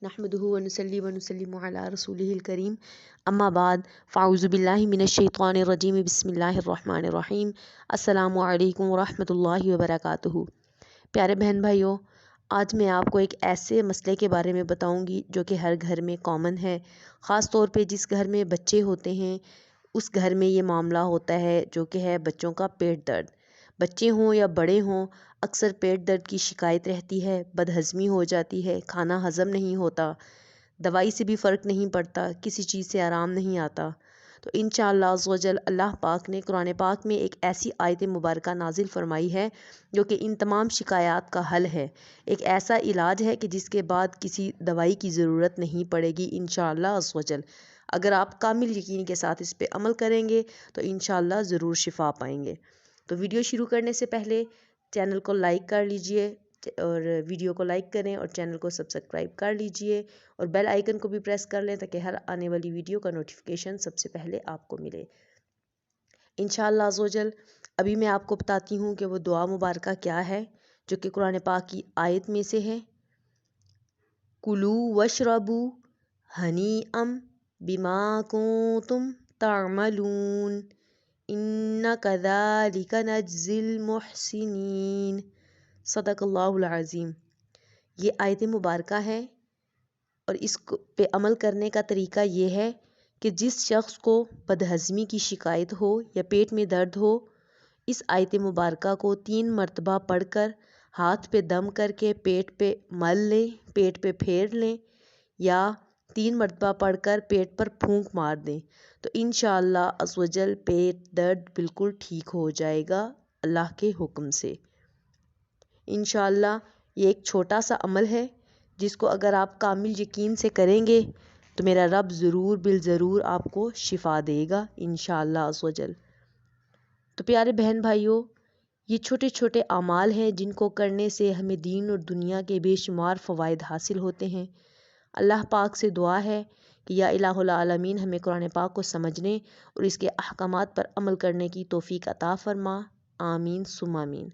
नहमदुहु व नुसल्ली व नुसल्लिमु अला रसूलिहिल करीम अम्मा बाद फ़ाऊज़ु बिल्लाहि मिनश शैतानिर रजीम बिस्मिल्लाहिर रहमानिर रहीम अस्सलामु अलैकुम व रहमतुल्लाहि व बरकातुहु। प्यारे बहन भाइयों, आज मैं आपको एक ऐसे मसले के बारे में बताऊंगी जो कि हर घर में कॉमन है। ख़ास तौर पे जिस घर में बच्चे होते हैं उस घर में ये मामला होता है जो कि है बच्चों का पेट दर्द। बच्चे हों या बड़े हों, अक्सर पेट दर्द की शिकायत रहती है, बदहज़मी हो जाती है, खाना हज़म नहीं होता, दवाई से भी फ़र्क नहीं पड़ता, किसी चीज़ से आराम नहीं आता। तो इंशाअल्लाह अज़्ज़वजल अल्लाह पाक ने कुरान पाक में एक ऐसी आयत मुबारक नाजिल फरमाई है जो कि इन तमाम शिकायत का हल है। एक ऐसा इलाज है कि जिसके बाद किसी दवाई की ज़रूरत नहीं पड़ेगी इंशाअल्लाह अज़्ज़वजल। अगर आप कामिल यकीन के साथ इस पे अमल करेंगे तो इंशाअल्लाह ज़रूर शिफा पाएंगे। तो वीडियो शुरू करने से पहले चैनल को लाइक कर लीजिए और वीडियो को लाइक करें और चैनल को सब्सक्राइब कर लीजिए और बेल आइकन को भी प्रेस कर लें ताकि हर आने वाली वीडियो का नोटिफिकेशन सबसे पहले आपको मिले इंशाअल्लाह अज़्ज़वजल। अभी मैं आपको बताती हूँ कि वो दुआ मुबारक क्या है जो कि कुरान पाक की आयत में से है। कुलू वशरबू हनी अम बिमा कुंतुम तामलून इन्ना कज़ालिका नज्ज़िल मुहसिनीन। सदक़ल्लाहुल अज़ीम। ये आयत मुबारक है और इस पे अमल करने का तरीका ये है कि जिस शख्स को बदहज़मी की शिकायत हो या पेट में दर्द हो, इस आयत मुबारक को 3 मरतबा पढ़कर हाथ पे दम करके पेट पे मल लें, पेट पे फेर लें या 3 मरतबा पढ़कर पेट पर फूंक मार दें तो इंशाअल्लाह अज़्ज़वजल पेट दर्द बिल्कुल ठीक हो जाएगा अल्लाह के हुक्म से। इंशाअल्लाह ये एक छोटा सा अमल है जिसको अगर आप कामिल यकीन से करेंगे तो मेरा रब ज़रूर बिल ज़रूर आपको शिफा देगा इंशाअल्लाह अज़्ज़वजल। तो प्यारे बहन भाइयों, ये छोटे छोटे अमाल हैं जिनको करने से हमें दीन और दुनिया के बेशुमार फ़वाइद हासिल होते हैं। अल्लाह पाक से दुआ है कि या इलाहुल आलमीन हमें कुरान पाक को समझने और इसके अहकामात पर अमल करने की तौफीक अता फरमा। आमीन सुम्मा आमीन।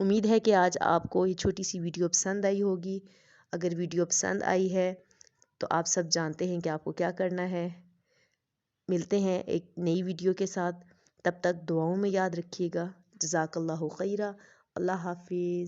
उम्मीद है कि आज आपको ये छोटी सी वीडियो पसंद आई होगी। अगर वीडियो पसंद आई है तो आप सब जानते हैं कि आपको क्या करना है। मिलते हैं एक नई वीडियो के साथ, तब तक दुआओं में याद रखिएगा। जज़ाकल्लाहु खैरा। अल्लाह हाफिज़।